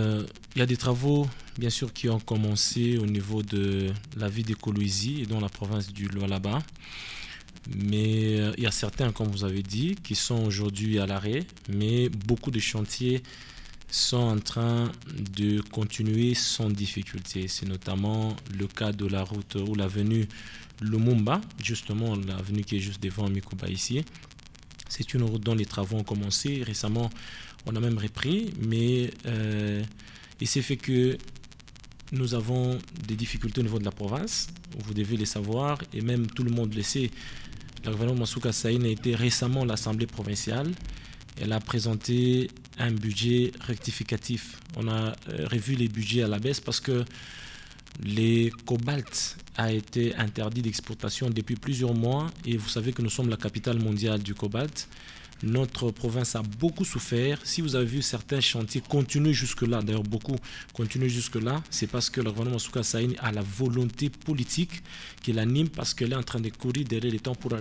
Il y a des travaux, bien sûr, qui ont commencé au niveau de la ville de Kolwezi et dans la province du Lualaba. Mais il y a certains, comme vous avez dit, qui sont aujourd'hui à l'arrêt. Mais beaucoup de chantiers sont en train de continuer sans difficulté. C'est notamment le cas de la route ou l'avenue Lumumba, justement l'avenue qui est juste devant Mikuba ici. C'est une route dont les travaux ont commencé. Récemment, on a même repris, mais il s'est fait que nous avons des difficultés au niveau de la province. Vous devez les savoir, et même tout le monde le sait. Le gouvernement Masuka Saïn a été récemment à l'Assemblée provinciale. Elle a présenté un budget rectificatif. On a revu les budgets à la baisse parce que les cobalt a été interdit d'exportation depuis plusieurs mois et vous savez que nous sommes la capitale mondiale du cobalt. Notre province a beaucoup souffert. Si vous avez vu certains chantiers continuent jusque-là, d'ailleurs beaucoup continuent jusque-là, c'est parce que le gouvernement Masuka Saïn a la volonté politique qui l'anime parce qu'elle est en train de courir derrière les temps pour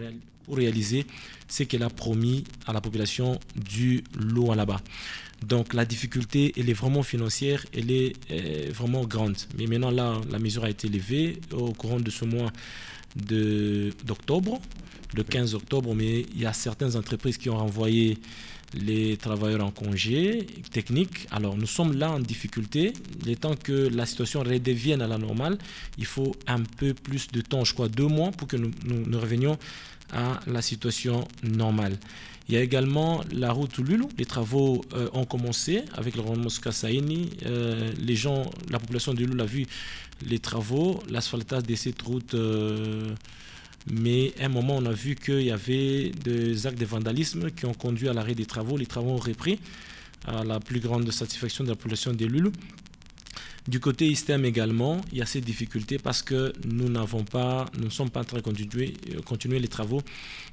réaliser ce qu'elle a promis à la population du Lualaba. Donc la difficulté, elle est vraiment financière, elle est vraiment grande. Mais maintenant, là, la mesure a été levée au courant de ce mois d'octobre, le 15 octobre, mais il y a certaines entreprises qui ont renvoyé les travailleurs en congé technique. Alors nous sommes là en difficulté. Le temps que la situation redevienne à la normale, il faut un peu plus de temps, je crois 2 mois, pour que nous revenions à la situation normale. Il y a également la route Lulu. Les travaux ont commencé avec le gouvernement Masuka Saïn. Les gens, la population de Lulu a vu les travaux, l'asphaltage de cette route. Mais à un moment, on a vu qu'il y avait des actes de vandalisme qui ont conduit à l'arrêt des travaux. Les travaux ont repris à la plus grande satisfaction de la population de Lulu. Du côté ISTEM également, il y a ces difficultés parce que nous ne sommes pas en train de continuer les travaux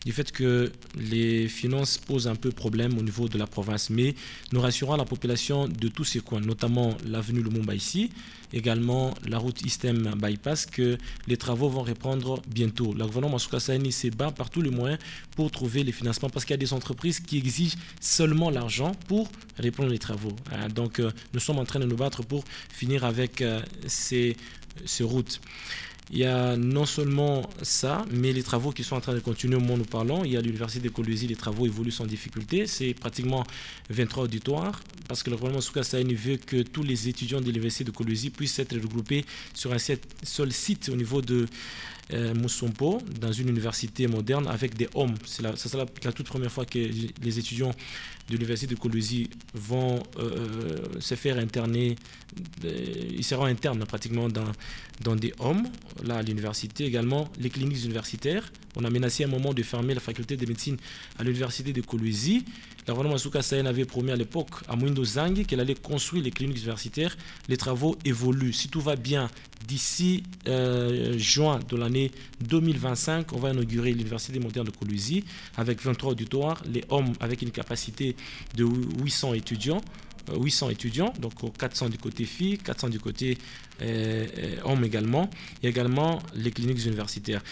du fait que les finances posent un peu problème au niveau de la province. Mais nous rassurons la population de tous ces coins, notamment l'avenue Lumumba ici, également la route ISTEM Bypass, que les travaux vont reprendre bientôt. Le gouvernement Masuka Saïn se bat par tous les moyens pour trouver les financements parce qu'il y a des entreprises qui exigent seulement l'argent pour reprendre les travaux. Donc nous sommes en train de nous battre pour finir avec ces routes. Il y a non seulement ça, mais les travaux qui sont en train de continuer au moment où nous parlons. Il y a l'université de Kolwezi, les travaux évoluent sans difficulté. C'est pratiquement 23 auditoires parce que le gouvernement Masuka Saïn veut que tous les étudiants de l'université de Kolwezi puissent être regroupés sur un seul site au niveau de Musompo, dans une université moderne avec des hommes. C'est la toute première fois que les étudiants de l'université de Kolwezi vont se faire interner. Ils seront internes pratiquement dans des hommes, là à l'université. Également, les cliniques universitaires. On a menacé à un moment de fermer la faculté de médecine à l'université de Kolwezi. Le gouvernement Masuka Saïn avait promis à l'époque à Mwindo Zangi qu'elle allait construire les cliniques universitaires. Les travaux évoluent. Si tout va bien, d'ici juin de l'année 2025, on va inaugurer l'université moderne de Kolwezi avec 23 auditoires, les hommes avec une capacité de 800 étudiants, donc 400 du côté filles, 400 du côté hommes également. Il y a également les cliniques universitaires.